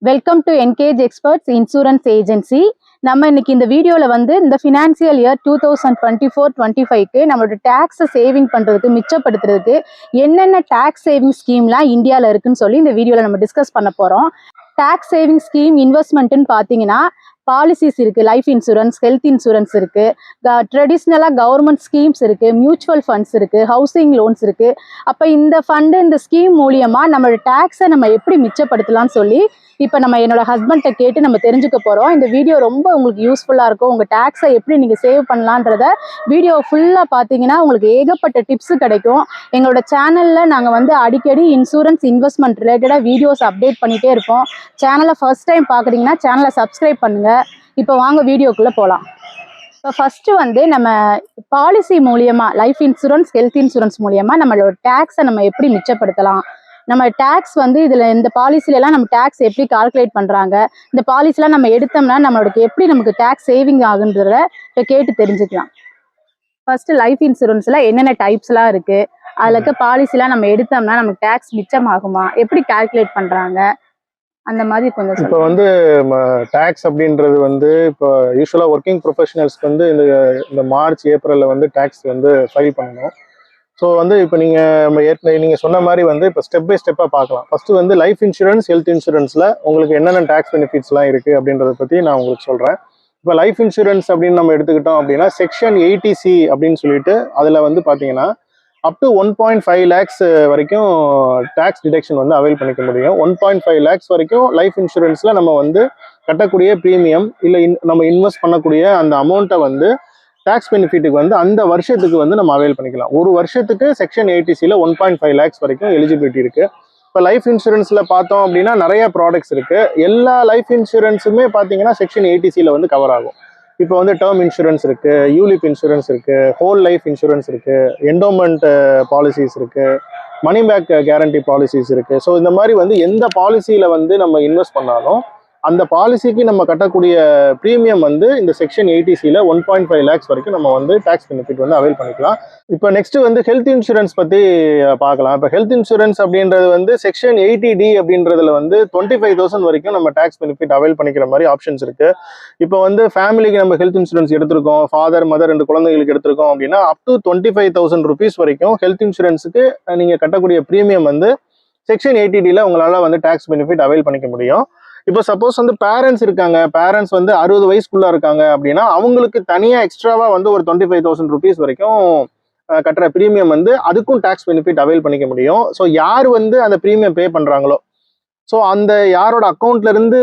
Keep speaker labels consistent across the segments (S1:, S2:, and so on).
S1: Welcome to engage experts insurance agency. நம்ம இன்னைக்கு இந்த வீடியோவில் வந்து இந்த ஃபினான்சியல் இயர் 2024-25க்கு நம்மளோட டேக்ஸை சேவிங் பண்ணுறதுக்கு மிச்சப்படுத்துறதுக்கு என்னென்ன டேக்ஸ் சேவிங் ஸ்கீம்லாம் இந்தியாவில் இருக்குன்னு சொல்லி இந்த வீடியோவில் நம்ம டிஸ்கஸ் பண்ண போகிறோம். டேக்ஸ் சேவிங் ஸ்கீம் இன்வெஸ்ட்மெண்ட்டுன்னு பார்த்தீங்கன்னா பாலிசிஸ் இருக்குது, லைஃப் இன்சூரன்ஸ், ஹெல்த் இன்சூரன்ஸ் இருக்குது, ட்ரெடிஷ்னலாக கவர்மெண்ட் ஸ்கீம்ஸ் இருக்குது, மியூச்சுவல் ஃபண்ட்ஸ் இருக்குது, ஹவுசிங் லோன்ஸ் இருக்குது. அப்போ இந்த ஃபண்டு இந்த ஸ்கீம் மூலியமாக நம்மளோட டேக்ஸை நம்ம எப்படி மிச்சப்படுத்தலாம்னு சொல்லி இப்போ நம்ம என்னோட ஹஸ்பண்ட்டை கேட்டு நம்ம தெரிஞ்சுக்க போகிறோம். இந்த வீடியோ ரொம்ப உங்களுக்கு யூஸ்ஃபுல்லாக இருக்கும். உங்கள் டேக்ஸை எப்படி நீங்கள் சேவ் பண்ணலான்றத வீடியோ ஃபுல்லாக பார்த்தீங்கன்னா உங்களுக்கு ஏகப்பட்ட டிப்ஸு கிடைக்கும். எங்களோட சேனலில் நாங்கள் வந்து அடிக்கடி இன்சூரன்ஸ் இன்வெஸ்ட்மெண்ட் ரிலேட்டடாக வீடியோஸ் அப்டேட் பண்ணிகிட்டே இருப்போம். சேனலை ஃபர்ஸ்ட் டைம் பார்க்குறீங்கன்னா சேனலை சப்ஸ்கிரைப் பண்ணுங்கள். இப்போ வாங்க வீடியோக்குள்ளே போகலாம். இப்போ ஃபஸ்ட்டு வந்து நம்ம பாலிசி மூலியமாக லைஃப் இன்சூரன்ஸ், ஹெல்த் இன்சூரன்ஸ் மூலியமாக நம்மளோட டேக்ஸை நம்ம எப்படி மிச்சப்படுத்தலாம், நம்ம டேக்ஸ் வந்து இதில் இந்த பாலிசிலெலாம் நம்ம டேக்ஸ் எப்படி கால்குலேட் பண்ணுறாங்க, இந்த பாலிசிலாம் நம்ம எடுத்தோம்னா நம்மளுக்கு எப்படி நமக்கு டேக்ஸ் சேவிங் ஆகுன்றத இப்போ கேட்டு தெரிஞ்சுக்கலாம். ஃபர்ஸ்ட் லைஃப் இன்சூரன்ஸில் என்னென்ன டைப்ஸ்லாம் இருக்குது, அதில் இருக்க பாலிசிலாம் நம்ம எடுத்தோம்னா நமக்கு டேக்ஸ் மிச்சம் ஆகுமா, எப்படி கால்குலேட் பண்ணுறாங்க, அந்த மாதிரி கொஞ்சம்.
S2: இப்போ வந்து டேக்ஸ் அப்படின்றது வந்து இப்போ யூஸ்வலாக ஒர்க்கிங் ப்ரொஃபஷனல்ஸ்க்கு வந்து இந்த மார்ச் ஏப்ரலில் வந்து டேக்ஸ் வந்து ஃபைல் பண்ணணும். ஸோ வந்து இப்போ நீங்கள் சொன்ன மாதிரி வந்து இப்போ ஸ்டெப் பை ஸ்டெப்பாக பார்க்கலாம். ஃபர்ஸ்ட் வந்து லைஃப் இன்சூரன்ஸ், ஹெல்த் இன்சூரன்ஸில் உங்களுக்கு என்னென்ன டேக்ஸ் பெனிஃபிட்ஸ்லாம் இருக்குது அப்படின்றத பற்றி நான் உங்களுக்கு சொல்கிறேன். இப்போ லைஃப் இன்சூரன்ஸ் அப்படின்னு நம்ம எடுத்துக்கிட்டோம் அப்படின்னா செக்ஷன் 80C அப்படின்னு சொல்லிட்டு அதில் வந்து பார்த்தீங்கன்னா அப் டு 1.5 lakhs வரைக்கும் டேக்ஸ் டிடக்ஷன் வந்து அவைல் பண்ணிக்க முடியும். 1.5 lakhs வரைக்கும் லைஃப் இன்சூரன்ஸில் நம்ம வந்து கட்டக்கூடிய ப்ரீமியம் இல்லை நம்ம இன்வெஸ்ட் பண்ணக்கூடிய அந்த அமௌண்ட்டை வந்து டேக்ஸ் பெனிஃபிட்டுக்கு வந்து அந்த வருஷத்துக்கு வந்து நம்ம அவைல் பண்ணிக்கலாம். ஒரு வருஷத்துக்கு செக்ஷன் 80Cல 1.5 lakhs வரைக்கும் எலிஜிபிலிட்டி இருக்கு. இப்போ லைஃப் இன்சூரன்ஸ்ல பார்த்தோம் அப்படின்னா நிறைய ப்ராடக்ட்ஸ் இருக்கு. எல்லா லைஃப் இன்சூரன்ஸுமே பார்த்தீங்கன்னா செக்ஷன் 80Cல வந்து கவர் ஆகும். இப்போ வந்து டேர்ம் இன்சூரன்ஸ் இருக்கு, யூலிப் இன்சூரன்ஸ் இருக்கு, ஹோல் லைஃப் இன்சூரன்ஸ் இருக்கு, என்டோமெண்ட் பாலிசிஸ் இருக்கு, மணி பேக் கேரண்டி பாலிசிஸ் இருக்கு. ஸோ இந்த மாதிரி வந்து எந்த பாலிசியில வந்து நம்ம இன்வெஸ்ட் பண்ணாலும் அந்த பாலிசிக்கு நம்ம கட்டக்கூடிய ப்ரீமியம் வந்து இந்த செக்ஷன் 80Cல 1.5 lakhs வரைக்கும் நம்ம வந்து டேக்ஸ் பெனிஃபிட் வந்து அவைல் பண்ணிக்கலாம். இப்போ நெக்ஸ்ட் வந்து ஹெல்த் இன்சூரன்ஸ் பற்றி பார்க்கலாம். இப்போ ஹெல்த் இன்சூரன்ஸ் அப்படின்றது வந்து செக்ஷன் 80D அப்படின்றதுல வந்து 25,000 வரைக்கும் நம்ம டேக்ஸ் பெனிஃபிட் அவைல் பண்ணிக்கிற மாதிரி ஆப்ஷன்ஸ் இருக்கு. இப்போ வந்து ஃபேமிலிக்கு நம்ம ஹெல்த் இன்சூரன்ஸ் எடுத்திருக்கோம், ஃபாதர் மதர் 2 குழந்தைகளுக்கு எடுத்திருக்கோம் அப்படின்னா அப் டு 25,000 rupees வரைக்கும் ஹெல்த் இன்சூரன்ஸுக்கு நீங்கள் கட்டக்கூடிய ப்ரீமியம் வந்து செக்ஷன் 80Dல உங்களால் வந்து டேக்ஸ் பெனிஃபிட் அவைல் பண்ணிக்க முடியும். இப்போ சப்போஸ் வந்து பேரண்ட்ஸ் இருக்காங்க, பேரண்ட்ஸ் வந்து 60 வயசுக்குள்ள இருக்காங்க அப்படின்னா அவங்களுக்கு தனியாக எக்ஸ்ட்ராவா வந்து ஒரு 25,000 rupees வரைக்கும் கட்டுற ப்ரீமியம் வந்து அதுக்கும் டேக்ஸ் பெனிஃபிட் அவைல் பண்ணிக்க முடியும். ஸோ யார் வந்து அந்த ப்ரீமியம் பே பண்றாங்களோ, ஸோ அந்த யாரோட அக்கௌண்ட்ல இருந்து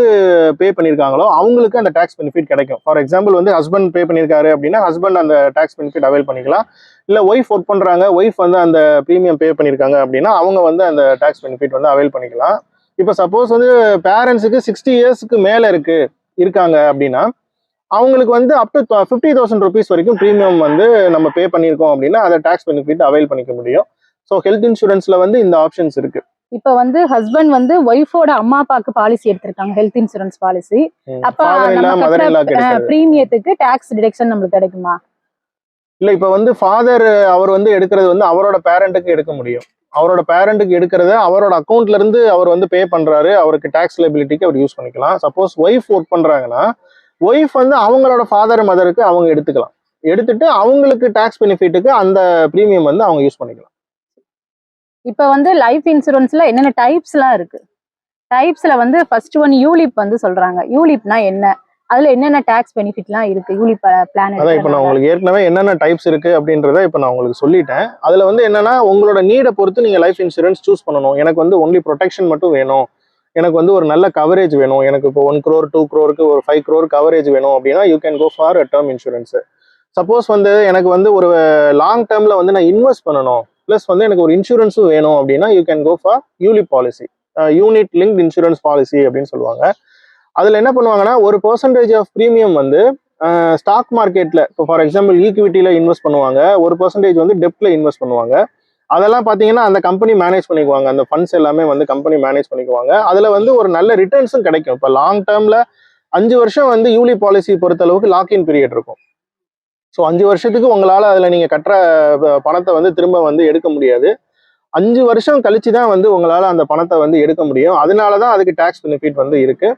S2: பே பண்ணியிருக்காங்களோ அவங்களுக்கு அந்த டேக்ஸ் பெனிஃபிட் கிடைக்கும். ஃபார் எக்ஸாம்பிள் வந்து ஹஸ்பண்ட் பே பண்ணியிருக்காரு அப்படின்னா ஹஸ்பண்ட் அந்த டேக்ஸ் பெனிஃபிட் அவைல் பண்ணிக்கலாம். இல்லை ஒய்ஃப் ஒர்க் பண்றாங்க, ஒய்ஃப் வந்து அந்த ப்ரீமியம் பே பண்ணியிருக்காங்க அப்படின்னா அவங்க வந்து அந்த டேக்ஸ் பெனிஃபிட் வந்து அவைல் பண்ணிக்கலாம். இப்போ சப்போஸ் வந்து பேரண்ட்ஸுக்கு 60 yearsக்கு மேலே இருக்காங்க அப்படின்னா அவங்களுக்கு வந்து அப் டு 50,000 rupees வரைக்கும் ப்ரீமியம் வந்து நம்ம பே பண்ணியிருக்கோம் அப்படின்னா அதை டேக்ஸ் பெனிஃபிட் அவைல் பண்ணிக்க முடியும். ஸோ ஹெல்த் இன்சூரன்ஸ்ல வந்து இந்த ஆப்ஷன்ஸ் இருக்கு.
S1: இப்போ வந்து ஹஸ்பண்ட் வந்து ஒய்ஃபோட அம்மா அப்பாவுக்கு பாலிசி எடுத்திருக்காங்க, ஹெல்த் இன்சூரன்ஸ் பாலிசி. அப்ப ப்ரீமியத்துக்கு டேக்ஸ் டிடக்ஷன் நம்மளுக்கு கிடைக்குமா?
S2: இல்ல, இப்போ வந்து ஃபாதர் அவர் வந்து எடுக்கிறது வந்து அவரோட பேரண்ட்டுக்கு எடுக்க முடியும். அவரோட பேரண்ட்டுக்கு எடுக்கிறத அவரோட அக்கௌண்ட்ல இருந்து அவர் வந்து பே பண்றாரு, அவருக்கு டேக்ஸ் லைபிலிட்டிக்கு அவர் யூஸ் பண்ணிக்கலாம். சப்போஸ் ஒய்ஃப் ஒர்க் பண்றாங்கன்னா ஒய்ஃப் வந்து அவங்களோட ஃபாதர் மதருக்கு அவங்க எடுத்துக்கலாம், எடுத்துட்டு அவங்களுக்கு டேக்ஸ் பெனிஃபிட்டுக்கு அந்த ப்ரீமியம் வந்து அவங்க யூஸ் பண்ணிக்கலாம்.
S1: இப்போ வந்து லைஃப் இன்சூரன்ஸ்ல என்னென்ன டைப்ஸ்லாம் இருக்கு? டைப்ஸ்ல வந்து ஃபர்ஸ்ட் ஒன் யூலிப் வந்து சொல்றாங்க. யூலிப்னா என்ன, அதுல என்னென்ன டேக்ஸ் பெனிஃபிட்லாம் இருக்கு யூலிப் பிளான்?
S2: அதான் இப்போ நான் உங்களுக்கு ஏற்கனவே என்னென்ன டைப்ஸ் இருக்கு அப்படின்றத இப்போ நான் உங்களுக்கு சொல்லிட்டேன். அதுல வந்து என்னன்னா உங்களோட நீடை பொறுத்து நீங்க லைஃப் இன்சூரன்ஸ் சூஸ் பண்ணணும். எனக்கு வந்து ஒன்லி ப்ரொடெக்ஷன் மட்டும் வேணும், எனக்கு வந்து ஒரு நல்ல கவரேஜ் வேணும், எனக்கு இப்போ 1 crore 2 crore ஒரு 5 crore கவரேஜ் வேணும் அப்படின்னா you can go for term insurance. Suppose வந்து எனக்கு வந்து ஒரு லாங் டேர்ம்ல வந்து நான் இன்வெஸ்ட் பண்ணணும், பிளஸ் வந்து எனக்கு ஒரு இன்சூரன்ஸும் வேணும் அப்படின்னா you can go for ULIP policy, unit linked insurance policy அப்படின்னு சொல்லுவாங்க. அதில் என்ன பண்ணுவாங்கன்னா ஒரு % ஆஃப் ப்ரீமியம் வந்து ஸ்டாக் மார்க்கெட்டில், இப்போ ஃபார் எக்ஸாம்பிள் ஈக்விட்டியில் இன்வெஸ்ட் பண்ணுவாங்க, ஒரு % வந்து டெப்டில் இன்வெஸ்ட் பண்ணுவாங்க. அதெல்லாம் பார்த்தீங்கன்னா அந்த கம்பெனி மேனேஜ் பண்ணிக்குவாங்க, அந்த ஃபண்ட்ஸ் எல்லாமே வந்து கம்பெனி மேனேஜ் பண்ணிக்குவாங்க. அதில் வந்து ஒரு நல்ல ரிட்டர்ன்ஸும் கிடைக்கும். இப்போ லாங் டேர்மில் 5 வருஷம் வந்து யூலி பாலிசி பொறுத்த அளவுக்கு லாக்இன் பீரியட் இருக்கும். ஸோ 5 வருஷத்துக்கு உங்களால் அதில் நீங்கள் கட்டுற பணத்தை வந்து திரும்ப வந்து எடுக்க முடியாது. 5 வருஷம் கழிச்சு தான் வந்து உங்களால் அந்த பணத்தை வந்து எடுக்க முடியும். அதனால தான் அதுக்கு டேக்ஸ் பெனிஃபிட் வந்து இருக்கு.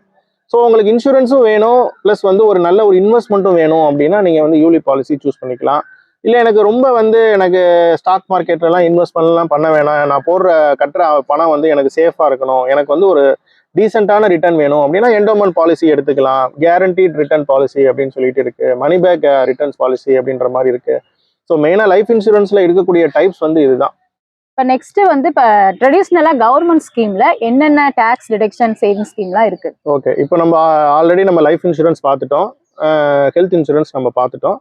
S2: ஸோ உங்களுக்கு இன்சூரன்ஸும் வேணும், ப்ளஸ் வந்து ஒரு நல்ல ஒரு இன்வெஸ்ட்மெண்ட்டும் வேணும் அப்படின்னா நீங்கள் வந்து யூலிப் பாலிசி சூஸ் பண்ணிக்கலாம். இல்லை எனக்கு ரொம்ப வந்து எனக்கு ஸ்டாக் மார்க்கெட்லலாம் இன்வெஸ்ட்மெண்ட்லாம் பண்ண வேணாம், நான் கட்டுற பணம் வந்து எனக்கு சேஃபாக இருக்கணும், எனக்கு வந்து ஒரு டீசெண்டான ரிட்டர்ன் வேணும் அப்படின்னா என்டோமெண்ட் பாலிசி எடுத்துக்கலாம். கேரண்டீட் ரிட்டர்ன் பாலிசி அப்படின்னு சொல்லிட்டு இருக்கு, மணி பேக் ரிட்டர்ன்ஸ் பாலிசி அப்படின்ற மாதிரி இருக்கு. ஸோ மெயினாக லைஃப் இன்சூரன்ஸ்ல இருக்கக்கூடிய டைப்ஸ் வந்து இதுதான்.
S1: இப்போ நெக்ஸ்ட் வந்து இப்போ ட்ரெடிஷ்னலாக கவர்மெண்ட் ஸ்கீம்ல என்னென்ன டேக்ஸ் டிடக்ஷன் சேவிங் ஸ்கீம்லாம் இருக்கு?
S2: ஓகே, இப்போ நம்ம ஆல்ரெடி நம்ம லைஃப் இன்சூரன்ஸ் பார்த்துட்டோம், ஹெல்த் இன்சூரன்ஸ் நம்ம பார்த்துட்டோம்.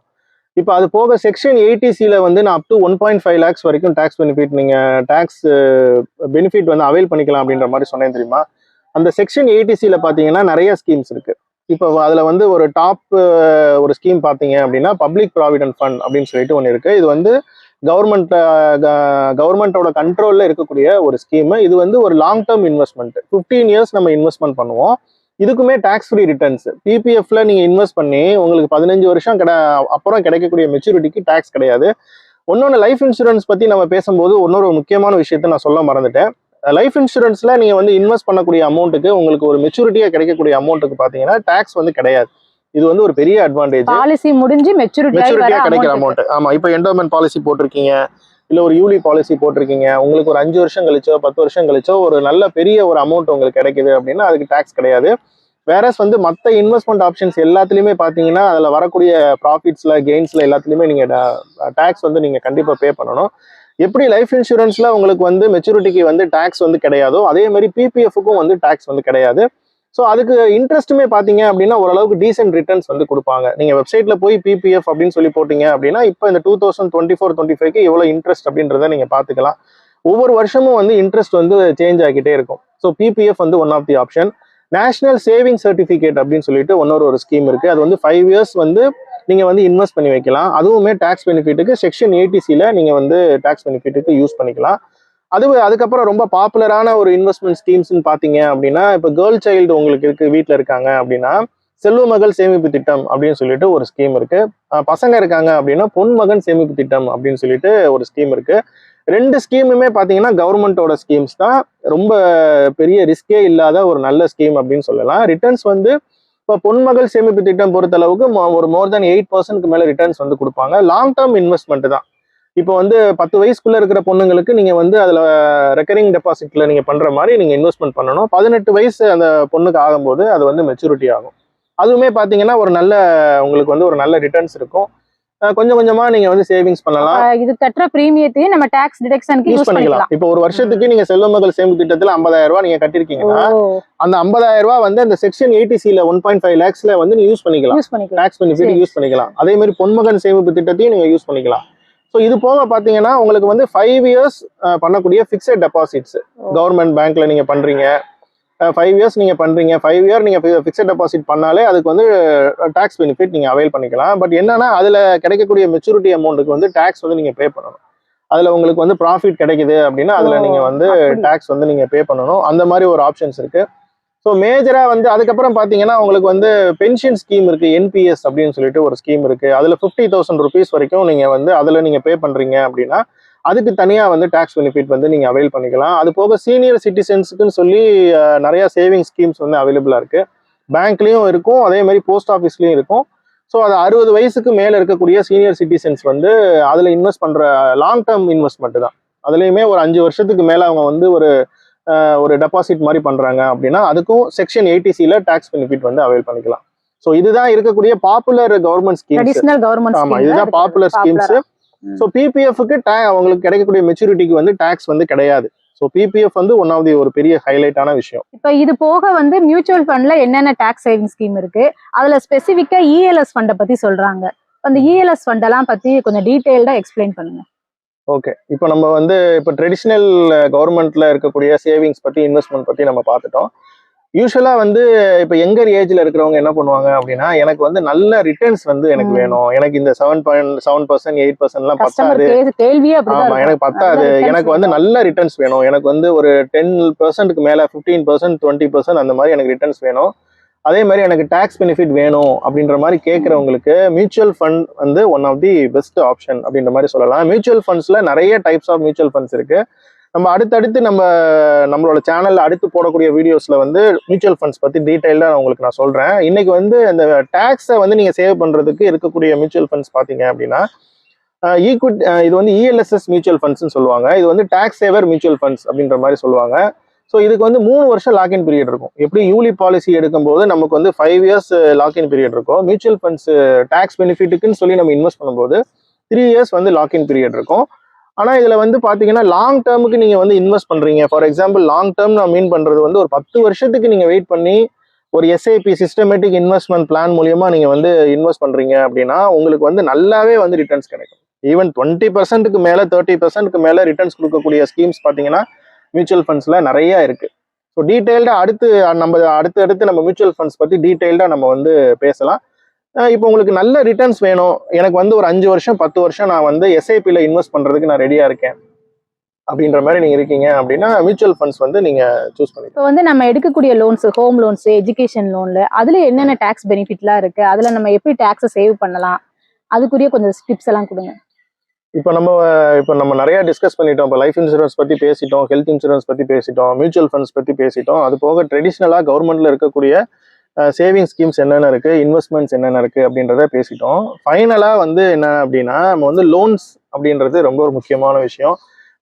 S2: இப்போ அது போக செக்ஷன் 80C வந்து நான் அப் டு 1.5 lakhs வரைக்கும் டேக்ஸ் பெனிஃபிட் நீங்கள் டேக்ஸ் பெனிஃபிட் வந்து அவைல் பண்ணிக்கலாம் அப்படின்ற மாதிரி சொன்னேன் தெரியுமா. அந்த செக்ஷன் 80C பார்த்தீங்கன்னா நிறைய ஸ்கீம்ஸ் இருக்கு. இப்போ அதில் வந்து ஒரு டாப் ஒரு ஸ்கீம் பார்த்தீங்க அப்படின்னா பப்ளிக் ப்ராவிடென்ட் ஃபண்ட் அப்படின்னு சொல்லிட்டு ஒன்று இருக்கு. இது வந்து கவர்மெண்ட்டோட கண்ட்ரோலில் இருக்கக்கூடிய ஒரு ஸ்கீமு. இது வந்து ஒரு லாங் டேர்ம் இன்வெஸ்ட்மெண்ட், 15 years நம்ம இன்வெஸ்ட்மெண்ட் பண்ணுவோம். இதுக்குமே டேக்ஸ் ஃப்ரீ ரிட்டர்ன்ஸ். பிபிஎஃப்ல நீங்கள் இன்வெஸ்ட் பண்ணி உங்களுக்கு 15 வருஷம் அப்புறம் கிடைக்கக்கூடிய மெச்சூரிட்டிக்கு டேக்ஸ் கிடையாது. ஒன்னொன்று லைஃப் இன்சூரன்ஸ் பற்றி நம்ம பேசும்போது இன்னொரு முக்கியமான விஷயத்த நான் சொல்ல மறந்துட்டேன். லைஃப் இன்சூரன்ஸ்ல நீங்கள் வந்து இன்வெஸ்ட் பண்ணக்கூடிய அமௌண்ட்டுக்கு உங்களுக்கு ஒரு மெச்சூரிட்டியாக கிடைக்கக்கூடிய அமௌண்ட்டுக்கு பார்த்தீங்கன்னா டேக்ஸ் வந்து கிடையாது. இது வந்து ஒரு பெரிய அட்வான்டேஜ்.
S1: பாலிசி முடிஞ்சு மெச்சூரிட்டியா
S2: கிடைக்கிற அமௌண்ட். ஆமா, இப்போ என்டோமெண்ட் பாலிசி போட்டிருக்கீங்க, இல்ல ஒரு யூலி பாலிசி போட்டிருக்கீங்க, உங்களுக்கு ஒரு 5 வருஷம் கழிச்சோ 10 வருஷம் கழிச்சோ ஒரு நல்ல பெரிய ஒரு அமௌண்ட் உங்களுக்கு கிடைக்குது அப்படின்னா அதுக்கு டேக்ஸ் கிடையாது. வேறஸ் வந்து மற்ற இன்வெஸ்ட்மெண்ட் ஆப்ஷன்ஸ் எல்லாத்துலயுமே பாத்தீங்கன்னா அதுல வரக்கூடிய ப்ராஃபிட்ஸ்ல கெயின்ஸ்ல எல்லாத்துலயுமே நீங்க டேக்ஸ் வந்து நீங்க கண்டிப்பா பே பண்ணணும். எப்படி லைஃப் இன்சூரன்ஸ்ல உங்களுக்கு வந்து மெச்சூரிட்டிக்கு வந்து டேக்ஸ் வந்து கிடையாதோ அதே மாதிரி பிபிஎஃப்க்கும் வந்து டேக்ஸ் வந்து கிடையாது. ஸோ அதுக்கு இன்ட்ரெஸ்ட்டுமே பார்த்தீங்க அப்படின்னா ஓரளவுக்கு டீசென்ட் ரிட்டர்ன்ஸ் வந்து கொடுப்பாங்க. நீங்கள் வெப்சைட்ல போய் பிபிஎஃப் அப்படின்னு சொல்லி போட்டீங்க அப்படின்னா இப்போ இந்த 2024-25க்கு எவ்வளோ இன்ட்ரெஸ்ட் அப்படின்றத நீங்கள் பார்த்துக்கலாம். ஒவ்வொரு வருஷமும் வந்து இன்ட்ரெஸ்ட் வந்து சேஞ்ச் ஆகிட்டே இருக்கும். ஸோ பிபிஎஃப் வந்து one of the option. National saving certificate அப்படின்னு சொல்லிட்டு ஒரு ஸ்கீம் இருக்கு. அது வந்து 5 years வந்து நீங்க வந்து இன்வெஸ்ட் பண்ணி வைக்கலாம். அதுவுமே டேக்ஸ் பெனிஃபிட்டுக்கு செக்ஷன் 80C நீங்க வந்து டேக்ஸ் பெனிஃபிட்டுக்கு யூஸ் பண்ணிக்கலாம். அதுக்கப்புறம் ரொம்ப பாப்புலரான ஒரு இன்வெஸ்ட்மெண்ட் ஸ்கீம்ஸ்ன்னு பார்த்தீங்க அப்படின்னா இப்போ கேர்ள் சைல்டு உங்களுக்கு இருக்கு, வீட்டில் இருக்காங்க அப்படின்னா செல்வ மகள் சேமிப்பு திட்டம் அப்படின்னு சொல்லிட்டு ஒரு ஸ்கீம் இருக்கு. பசங்க இருக்காங்க அப்படின்னா பொன் மகன் சேமிப்பு திட்டம் அப்படின்னு சொல்லிட்டு ஒரு ஸ்கீம் இருக்கு. 2 ஸ்கீமுமே பார்த்தீங்கன்னா கவர்மெண்டோட ஸ்கீம்ஸ் தான். ரொம்ப பெரிய ரிஸ்கே இல்லாத ஒரு நல்ல ஸ்கீம் அப்படின்னு சொல்லலாம். ரிட்டர்ன்ஸ் வந்து இப்போ பொன்மகள் சேமிப்பு திட்டம் பொறுத்த அளவுக்கு ஒரு மோர் தென் 8% மேலே ரிட்டர்ன்ஸ் வந்து கொடுப்பாங்க. லாங் டேர்ம் இன்வெஸ்ட்மெண்ட் தான். இப்போ வந்து 10 வயசுக்குள்ள இருக்கிற பொண்ணுங்களுக்கு நீங்க வந்து அதுல ரெக்கரிங் டெபாசிட்ல நீங்க பண்ற மாதிரி நீங்க இன்வெஸ்ட்மெண்ட் பண்ணணும். 18 வயசு அந்த பொண்ணுக்கு ஆகும்போது அது வந்து மெச்சூரிட்டி ஆகும். அதுவுமே பாத்தீங்கன்னா உங்களுக்கு வந்து ஒரு நல்ல ரிட்டர்ன்ஸ் இருக்கும். கொஞ்சம் கொஞ்சமா நீங்க வந்து சேவிங்ஸ் பண்ணலாம்.
S1: இது கட்டுற பிரீமியத்தையும் நம்ம டாக்ஸ் டிடக்ஷனுக்கு யூஸ் பண்ணிக்கலாம்.
S2: இப்போ ஒரு வருஷத்துக்கு நீங்க செல்வ மகள் சேமிப்பு திட்டத்துல 50,000 நீங்க கட்டிருக்கீங்கன்னா அந்த 50,000 வந்து அந்த செக்ஷன் 80C 1.5 lakhs வந்து நீங்க யூஸ் பண்ணிக்கலாம். டாக்ஸ் பெனிஃபிட் யூஸ் பண்ணிக்கலாம். அதே மாதிரி பொன்மகன் சேமிப்பு திட்டத்தையும் நீங்க யூஸ் பண்ணிக்கலாம். ஸோ இது போக பார்த்தீங்கன்னா உங்களுக்கு வந்து 5 years பண்ணக்கூடிய ஃபிக்ஸட் டெபாசிட்ஸ் கவர்மெண்ட் பேங்க்ல நீங்க பண்றீங்க. 5 years நீங்க பண்றீங்க, 5 year நீங்க ஃபிக்ஸட் டெபாசிட் பண்ணாலே அதுக்கு வந்து டாக்ஸ் பெனிஃபிட் நீங்க அவைல் பண்ணிக்கலாம். பட் என்னன்னா அதுல கிடைக்கக்கூடிய மெச்சூரிட்டி அமௌண்ட்டுக்கு வந்து டாக்ஸ் வந்து நீங்க பே பண்ணணும். அதுல உங்களுக்கு வந்து ப்ராஃபிட் கிடைக்குது அப்படின்னா அதுல நீங்க வந்து டாக்ஸ் வந்து நீங்க பே பண்ணணும். அந்த மாதிரி ஒரு ஆப்ஷன்ஸ் இருக்கு. ஸோ மேஜரா வந்து அதுக்கப்புறம் பார்த்தீங்கன்னா உங்களுக்கு வந்து பென்ஷன் ஸ்கீம் இருக்கு, என்பிஎஸ் அப்படின்னு சொல்லிட்டு ஒரு ஸ்கீம் இருக்கு. அதுல 50,000 rupees வரைக்கும் நீங்க வந்து அதுல நீங்க பே பண்றீங்க அப்படின்னா அதுக்கு தனியா வந்து டாக்ஸ் பெனிஃபிட் வந்து நீங்க அவைல் பண்ணிக்கலாம். அது போக சீனியர் சிட்டிசன்ஸுக்குன்னு சொல்லி நிறைய சேவிங் ஸ்கீம்ஸ் வந்து அவைலபிளா இருக்கு. பேங்க்லயும் இருக்கும், அதே மாதிரி போஸ்ட் ஆஃபீஸ்லயும் இருக்கும். ஸோ அது 60 வயசுக்கு மேல இருக்கக்கூடிய சீனியர் சிட்டிசன்ஸ் வந்து அதுல இன்வெஸ்ட் பண்ற லாங் டேர்ம் இன்வெஸ்ட்மெண்ட் தான். அதுலயுமே ஒரு 5 வருஷத்துக்கு மேல அவங்க வந்து ஒரு டெபாசிட் மாதிரி பண்றாங்க அப்படின்னா அதுக்கும் செக்ஷன் 80C டாக்ஸ் பெனிஃபிட் வந்து அவைல் பண்ணிக்கலாம். ஸோ இதுதான் இருக்கக்கூடிய பாப்புலர் கவர்மெண்ட் ஸ்கீம்ஸ். ஆமா, இதுதான் பாப்புலர் ஸ்கீம்ஸ். ஸோ பிபிஎஃப்க்கு அவங்களுக்கு கிடைக்கக்கூடிய மெச்சூரிட்டிக்கு வந்து டாக்ஸ் வந்து கிடையாது. ஸோ பிபிஎஃப் வந்து ஒன் ஆஃப் தி ஒரு பெரிய ஹைலைட்டான விஷயம்.
S1: இப்போ இது போக வந்து மியூச்சுவல் ஃபண்ட்ல என்னென்ன டாக்ஸ் சேவிங் ஸ்கீம் இருக்கு, அதுல ஸ்பெசிஃபிக்கா இஎல்எஸ் ஃபண்டை பத்தி சொல்றாங்க. அந்த இஎல்எஸ் ஃபண்டெல்லாம் பத்தி கொஞ்சம் டீடைல்டா எக்ஸ்பிளைன் பண்ணுங்க.
S2: ஓகே, இப்போ நம்ம வந்து இப்போ ட்ரெடிஷ்னல் கவர்மெண்ட்ல இருக்கக்கூடிய சேவிங்ஸ் பத்தி இன்வெஸ்ட்மெண்ட் பத்தி நம்ம பார்த்துட்டோம். யூஸ்வலா வந்து இப்போ யங்கர் ஏஜ்ல இருக்கிறவங்க என்ன பண்ணுவாங்க அப்படின்னா எனக்கு வந்து நல்ல ரிட்டர்ன்ஸ் வந்து எனக்கு வேணும், எனக்கு இந்த 7% 8%லாம் பத்தாது, ஆமா எனக்கு பத்தாது, எனக்கு வந்து நல்ல ரிட்டர்ன்ஸ் வேணும், எனக்கு வந்து ஒரு 10%க்கு மேல 15% 20% அந்த மாதிரி எனக்கு ரிட்டர்ன்ஸ் வேணும், அதே மாதிரி எனக்கு டாக்ஸ் பெனிஃபிட் வேணும் அப்படின்ற மாதிரி கேட்கறவங்களுக்கு மியூச்சுவல் ஃபண்ட் வந்து one of the best option அப்படின்ற மாதிரி சொல்லலாம். மியூச்சுவல் ஃபண்ட்ஸ்ல நிறைய டைப்ஸ் ஆஃப் மியூச்சுவல் ஃபண்ட்ஸ் இருக்கு. நம்ம அடுத்தடுத்து நம்மளோட சேனல்ல அடுத்து போடக்கூடிய வீடியோஸ்ல வந்து மியூச்சுவல் ஃபண்ட்ஸ் பத்தி டீடைல்டா உங்களுக்கு நான் சொல்றேன். இன்னைக்கு வந்து அந்த டாக்ஸை வந்து நீங்க சேவ் பண்றதுக்கு இருக்கக்கூடிய மியூச்சுவல் ஃபண்ட்ஸ் பாத்தீங்க அப்படின்னா ஈக்விட்டி, இது வந்து இஎல்எஸ்எஸ் மியூச்சுவல் ஃபண்ட்ஸ்னு சொல்லுவாங்க. இது வந்து டாக்ஸ் சேவர் மியூச்சுவல் ஃபண்ட்ஸ் அப்படின்ற மாதிரி சொல்லுவாங்க. ஸோ இதுக்கு வந்து 3 வருஷம் லாக்இன் பீரியட் இருக்கும். எப்படி யூலி பாலிசி எடுக்கும்போது நமக்கு வந்து 5 இயர்ஸ் லாக்இன் பீரியட் இருக்கும், மியூச்சுவல் ஃபண்ட்ஸ் டாக்ஸ் பெனிஃபிட்டுக்குன்னு சொல்லி நம்ம இன்வெஸ்ட் பண்ணும்போது 3 இயர்ஸ் வந்து லாக்இன் பீரியட் இருக்கும். ஆனால் இதில் வந்து பார்த்தீங்கன்னா லாங் டேர்முக்கு நீங்கள் வந்து இன்வெஸ்ட் பண்ணுறீங்க. ஃபார் எக்ஸாம்பிள் லாங் டேர்ம் நான் மீன் பண்ணுறது வந்து ஒரு 10 வருஷத்துக்கு நீங்கள் வெயிட் பண்ணி ஒரு எஸ்ஐபி சிஸ்டமேட்டிக் இன்வெஸ்ட்மெண்ட் பிளான் மூலியமாக நீங்கள் வந்து இன்வெஸ்ட் பண்ணுறீங்க அப்படின்னா உங்களுக்கு வந்து நல்லாவே வந்து ரிட்டர்ன்ஸ் கிடைக்கும். ஈவன் 20% மேலே 30% மேலே ரிட்டர்ன்ஸ் கொடுக்கக்கூடிய ஸ்கீம்ஸ் பார்த்தீங்கன்னா மியூச்சுவல் ஃபண்ட்ஸில் நிறைய இருக்குது. ஸோ டீட்டெயில்டாக அடுத்து நம்ம மியூச்சுவல் ஃபண்ட்ஸ் பற்றி டீட்டெயில்டாக நம்ம வந்து பேசலாம். இப்போ உங்களுக்கு நல்ல ரிட்டர்ன்ஸ் வேணும், எனக்கு வந்து ஒரு 5 வருஷம் 10 வருஷம் நான் வந்து எஸ்ஐபியில் இன்வெஸ்ட் பண்ணுறதுக்கு நான் ரெடியாக இருக்கேன் அப்படின்ற மாதிரி நீங்கள் இருக்கீங்க அப்படின்னா மியூச்சுவல் ஃபண்ட்ஸ் வந்து நீங்கள் சூஸ் பண்ணிக்கலாம்.
S1: இப்போ வந்து நம்ம எடுக்கக்கூடிய லோன்ஸ், ஹோம் லோன்ஸ், எஜுகேஷன் லோன்ல அதில் என்னென்ன டேக்ஸ் பெனிஃபிட்லாம் இருக்கு, அதில் நம்ம எப்படி டேக்ஸை சேவ் பண்ணலாம், அதுக்குரிய கொஞ்சம் டிப்ஸ் எல்லாம் கொடுங்க.
S2: இப்போ நம்ம நிறைய டிஸ்கஸ் பண்ணிட்டோம். இப்போ லைஃப் இன்சூரன்ஸ் பற்றி பேசிட்டோம், ஹெல்த் இன்சூரன்ஸ் பற்றி பேசிட்டோம், மியூச்சுவல் ஃபண்ட்ஸ் பற்றி பேசிட்டோம். அது போக ட்ரெடிஷ்னலாக கவர்மெண்ட்ல இருக்கக்கூடிய சேவிங் ஸ்கீம்ஸ் என்னென்ன இருக்குது, இன்வெஸ்ட்மெண்ட்ஸ் என்னென்ன இருக்குது அப்படின்றத பேசிட்டோம். ஃபைனலாக வந்து என்ன அப்படின்னா நம்ம வந்து லோன்ஸ் அப்படின்றது ரொம்ப ஒரு முக்கியமான விஷயம்.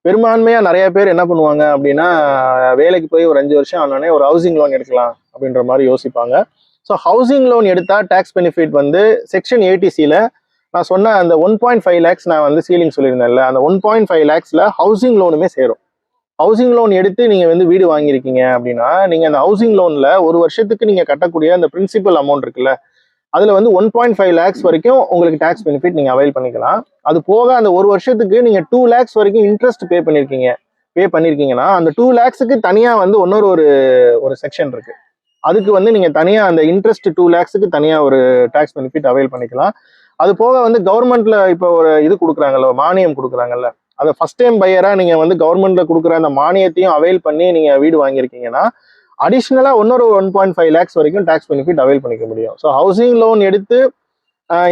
S2: பெரும்பான்மையாக நிறைய பேர் என்ன பண்ணுவாங்க அப்படின்னா வேலைக்கு போய் ஒரு 5 வருஷம் ஆனோடனே ஒரு ஹவுசிங் லோன் எடுக்கலாம் அப்படின்ற மாதிரி யோசிப்பாங்க. ஸோ ஹவுசிங் லோன் எடுத்தால் டேக்ஸ் பெனிஃபிட் வந்து செக்ஷன் 80C நான் சொன்ன அந்த 1.5 lakhs நான் வந்து சீலிங் சொல்லியிருந்தேன்ல, அந்த 1.5 lakhsல ஹவுசிங் லோனுமே சேரும். ஹவுசிங் லோன் எடுத்து நீங்கள் வந்து வீடு வாங்கியிருக்கீங்க அப்படின்னா நீங்கள் அந்த ஹவுசிங் லோனில் ஒரு வருஷத்துக்கு நீங்கள் கட்டக்கூடிய அந்த பிரின்சிபல் அமௌண்ட் இருக்குல்ல, அதில் வந்து 1.5 lakhs வரைக்கும் உங்களுக்கு டேக்ஸ் பெனிஃபிட் நீங்கள் அவைல் பண்ணிக்கலாம். அது போக அந்த ஒரு வருஷத்துக்கு நீங்கள் 2 lakhs வரைக்கும் இன்ட்ரெஸ்ட் பே பண்ணியிருக்கீங்கன்னா அந்த 2 lakhsக்கு தனியாக வந்து ஒரு செக்ஷன் இருக்கு. அதுக்கு வந்து நீங்கள் தனியாக அந்த இன்ட்ரெஸ்ட் 2 lakhsக்கு தனியாக ஒரு டேக்ஸ் பெனிஃபிட் அவைல் பண்ணிக்கலாம். அது போக வந்து கவர்மெண்ட்ல இப்போ ஒரு இது கொடுக்குறாங்கல்ல, மானியம் கொடுக்குறாங்கல்ல, அதை ஃபர்ஸ்ட் டைம் பையரா நீங்க வந்து கவர்மெண்ட்ல கொடுக்குற அந்த மானியத்தையும் அவைல் பண்ணி நீங்க வீடு வாங்கியிருக்கீங்கன்னா அடிஷ்னலா 1.5 lakhs வரைக்கும் டேக்ஸ் பெனிஃபிட் அவைல் பண்ணிக்க முடியும். ஸோ ஹவுசிங் லோன் எடுத்து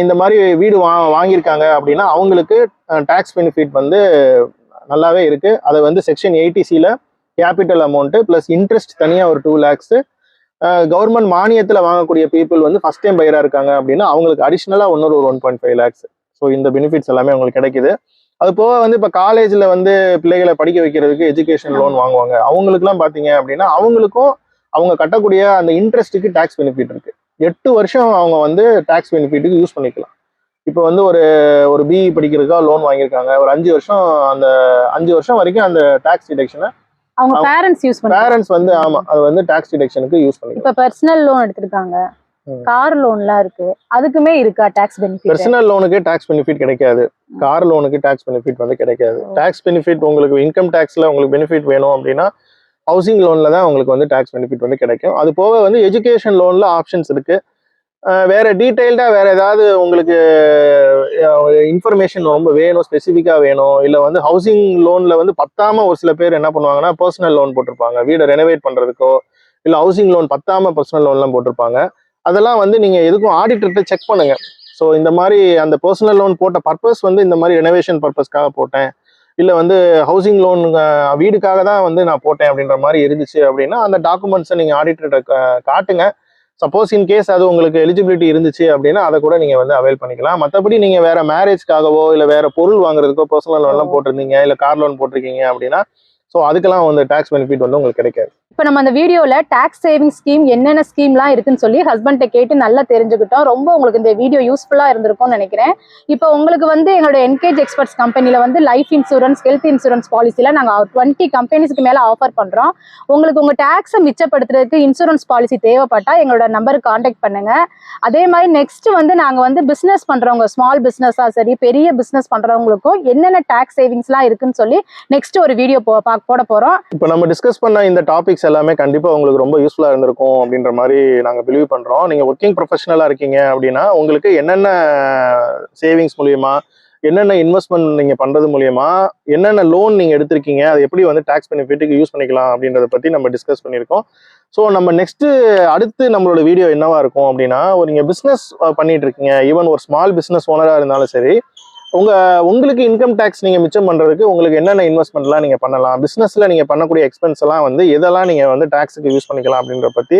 S2: இந்த மாதிரி வீடு வாங்கியிருக்காங்க அப்படின்னா அவங்களுக்கு டேக்ஸ் பெனிஃபிட் வந்து நல்லாவே இருக்கு. அதை வந்து section 80C capital amount plus interest தனியாக ஒரு 2 lakhs, கவர்மெண்ட் மானியத்தில் வாங்கக்கூடிய பீப்புள் வந்து ஃபர்ஸ்ட் டைம் பையரா இருக்காங்க அப்படின்னா அவங்களுக்கு அடிஷ்னலாக ஒரு 1.5 lakhs. ஸோ இந்த பெனிஃபிட்ஸ் எல்லாமே அவங்களுக்கு கிடைக்குது. அது போக வந்து இப்போ காலேஜில் வந்து பிள்ளைகளை படிக்க வைக்கிறதுக்கு எஜுகேஷன் லோன் வாங்குவாங்க. அவங்களுக்குலாம் பார்த்தீங்க அப்படின்னா அவங்களுக்கும் அவங்க கட்டக்கூடிய அந்த இன்ட்ரெஸ்ட்டுக்கு டேக்ஸ் பெனிஃபிட் இருக்கு. 8 வருஷம் அவங்க வந்து டேக்ஸ் பெனிஃபிட்டுக்கு யூஸ் பண்ணிக்கலாம். இப்போ வந்து ஒரு பிஇ படிக்கிறதுக்காக லோன் வாங்கியிருக்காங்க, ஒரு 5 வருஷம் அந்த 5 வருஷம் வரைக்கும் அந்த டேக்ஸ் டிடக்ஷனை
S1: அவங்க பேரண்ட்ஸ்
S2: வந்து ஆமா அது வந்து டாக்ஸ் டிடக்ஷனுக்கு யூஸ் பண்ணிக்கலாம்.
S1: இப்ப பர்சனல் லோன் எடுத்துக்கிட்டாங்க, கார் லோன்லாம் இருக்கு, அதுக்குமே இருக்கா டாக்ஸ் பெனிஃபிட்?
S2: பர்சனல் லோனுக்கு டாக்ஸ் பெனிஃபிட் கிடைக்காது, கார் லோனுக்கு டாக்ஸ் பெனிஃபிட் வந்து கிடைக்காது. டாக்ஸ் பெனிஃபிட் உங்களுக்கு இன்கம் டாக்ஸ்ல உங்களுக்கு பெனிஃபிட் வேணும் அப்படின்னா ஹவுசிங் லோன்ல தான் உங்களுக்கு வந்து டாக்ஸ் பெனிஃபிட் வந்து கிடைக்கும். அது போக வந்து எஜுகேஷன் லோன்ல ஆப்ஷன்ஸ் இருக்கு. வேற டீடைல்டா வேற ஏதாவது உங்களுக்கு இன்ஃபர்மேஷன் ரொம்ப வேணும், ஸ்பெசிஃபிக்கா வேணும், இல்லை வந்து ஹவுசிங் லோன்ல வந்து பத்தாம ஒரு சில பேர் என்ன பண்ணுவாங்கன்னா பர்சனல் லோன் போட்டிருப்பாங்க வீடை ரெனோவேட் பண்றதுக்கோ, இல்லை ஹவுசிங் லோன் பத்தாம பர்சனல் லோன்லாம் போட்டிருப்பாங்க. அதெல்லாம் வந்து நீங்க எதுக்கும் ஆடிட்டர்கிட்ட செக் பண்ணுங்க. ஸோ இந்த மாதிரி அந்த பர்சனல் லோன் போட்ட பர்பஸ் வந்து இந்த மாதிரி ரெனோவேஷன் பர்பஸ்க்காக போட்டேன், இல்லை வந்து ஹவுசிங் லோன் வீடுக்காக தான் வந்து நான் போட்டேன் அப்படின்ற மாதிரி இருந்துச்சு அப்படின்னா அந்த டாக்குமெண்ட்ஸை நீங்கள் ஆடிட்டர்கிட்ட காட்டுங்க. சப்போஸ் இன் கேஸ் அது உங்களுக்கு எலிஜிபிலிட்டி இருந்துச்சு அப்படின்னா அதை கூட நீங்கள் வந்து அவைல் பண்ணிக்கலாம். மற்றபடி நீங்கள் வேற மேரேஜ்க்காகவோ இல்லை வேற பொருள் வாங்குறதுக்கோ பர்சனல் லோன்லாம் போட்டிருந்தீங்க, இல்லை கார் லோன் போட்டிருக்கீங்க அப்படின்னா ஸோ அதுக்கெல்லாம் வந்து டேக்ஸ் பெனிஃபிட் வந்து உங்களுக்கு கிடைக்காது.
S1: இப்போ நம்ம அந்த வீடியோவில் டேக்ஸ் சேவிங் ஸ்கீம் என்னென்ன ஸ்கீம்லாம் இருக்குன்னு சொல்லி ஹஸ்பண்ட்டை கேட்டு நல்லா தெரிஞ்சுக்கிட்டோம். ரொம்ப உங்களுக்கு இந்த வீடியோ யூஸ்ஃபுல்லாக இருந்திருக்கும்னு நினைக்கிறேன். இப்போ உங்களுக்கு வந்து எங்களோட என்கேஜ் எக்ஸ்பர்ட்ஸ் கம்பெனியில் வந்து லைஃப் இன்சூரன்ஸ், ஹெல்த் இன்சூரன்ஸ் பாலிசியில் நாங்கள் 20 கம்பெனிஸ்க்கு மேலே ஆஃபர் பண்ணுறோம். உங்களுக்கு உங்கள் டேக்ஸை மிச்சப்படுத்துறதுக்கு இன்சூரன்ஸ் பாலிசி தேவைப்பட்டால் எங்களோட நம்பருக்கு காண்டாக்ட் பண்ணுங்க. அதே மாதிரி நெக்ஸ்ட் வந்து நாங்கள் வந்து பிஸ்னஸ் பண்ணுறவங்க, ஸ்மால் பிஸ்னஸாக சரி பெரிய பிஸ்னஸ் பண்ணுறவங்களுக்கும் என்னென்ன டேக்ஸ் சேவிங்ஸ்லாம் இருக்குன்னு சொல்லி நெக்ஸ்ட் ஒரு வீடியோ போட போகிறோம்.
S2: இப்போ நம்ம டிஸ்கஸ் பண்ண இந்த டாபிக்ஸ் எல்லாமே கண்டிப்பா உங்களுக்கு ரொம்ப யூஸ்ஃபுல்லா இருந்திருக்கும் அப்படின்ற மாதிரி நாங்க பிலீவ் பண்றோம். நீங்க ஒர்க்கிங் ப்ரொஃபஷனலா இருக்கீங்க அப்படின்னா உங்களுக்கு என்னென்ன சேவிங்ஸ் மூலியமா, என்னென்ன இன்வெஸ்ட்மெண்ட் நீங்க பண்றது மூலியமா, என்னென்ன லோன் நீங்க எடுத்திருக்கீங்க, அது எப்படி வந்து டாக்ஸ் பெனிஃபிட்டுக்கு யூஸ் பண்ணிக்கலாம் அப்படின்றத பத்தி நம்ம டிஸ்கஸ் பண்ணியிருக்கோம். ஸோ நம்ம நெக்ஸ்ட் அடுத்து நம்மளோட வீடியோ என்னவா இருக்கும் அப்படின்னா, நீங்க பிசினஸ் பண்ணிட்டு இருக்கீங்க, ஈவன் ஒரு ஸ்மால் பிசினஸ் ஓனரா இருந்தாலும் சரி, உங்களுக்கு இன்கம் டேக்ஸ் நீங்கள் மிச்சம் பண்ணுறதுக்கு உங்களுக்கு என்னென்ன இன்வெஸ்ட்மெண்ட்லாம் நீங்கள் பண்ணலாம், பிஸ்னஸில் நீங்கள் பண்ணக்கூடிய எக்ஸ்பென்ஸ் எல்லாம் வந்து எதெல்லாம் நீங்கள் வந்து டேக்ஸுக்கு யூஸ் பண்ணிக்கலாம் அப்படின்ற பற்றி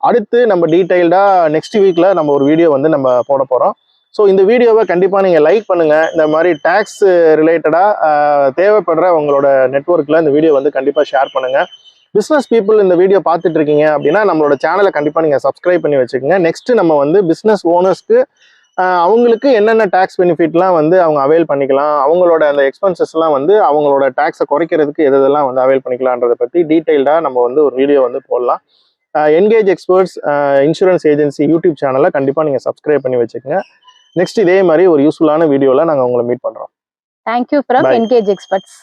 S2: அடுத்து நம்ம டீட்டெயில்டாக நெக்ஸ்ட் வீக்கில் நம்ம ஒரு வீடியோ வந்து நம்ம போட போகிறோம். ஸோ இந்த வீடியோவை கண்டிப்பாக நீங்கள் லைக் பண்ணுங்கள். இந்த மாதிரி டேக்ஸ் ரிலேட்டடாக தேவைப்படுற உங்களோட நெட்வொர்க்கில் இந்த வீடியோ வந்து கண்டிப்பாக ஷேர் பண்ணுங்கள். பிஸ்னஸ் பீப்புள் இந்த வீடியோ பார்த்துட்டு இருக்கீங்க அப்படின்னா நம்மளோட சேனலை கண்டிப்பாக நீங்கள் சப்ஸ்கிரைப் பண்ணி வச்சுக்கோங்க. நெக்ஸ்ட் நம்ம வந்து பிஸ்னஸ் ஓனர்ஸ்க்கு அவங்களுக்கு என்னென்ன டேக்ஸ் பெனிஃபிட்லாம் வந்து அவங்க அவைல் பண்ணிக்கலாம், அவங்களோட அந்த எக்ஸ்பென்சஸ்லாம் வந்து அவங்களோட டேக்ஸை குறைக்கிறதுக்கு எதெல்லாம் வந்து அவைல் பண்ணிக்கலான்றதை பற்றி டீட்டெயில்டாக நம்ம வந்து ஒரு வீடியோ வந்து போடலாம். Engage experts insurance agency YouTube சேனலை கண்டிப்பாக நீங்கள் சப்ஸ்கிரைப் பண்ணி வச்சுக்கோங்க. நெக்ஸ்ட் இதே மாதிரி ஒரு யூஸ்ஃபுல்லான வீடியோவில் நாங்கள் உங்களை மீட் பண்ணுறோம்.
S1: Thank you from engage experts.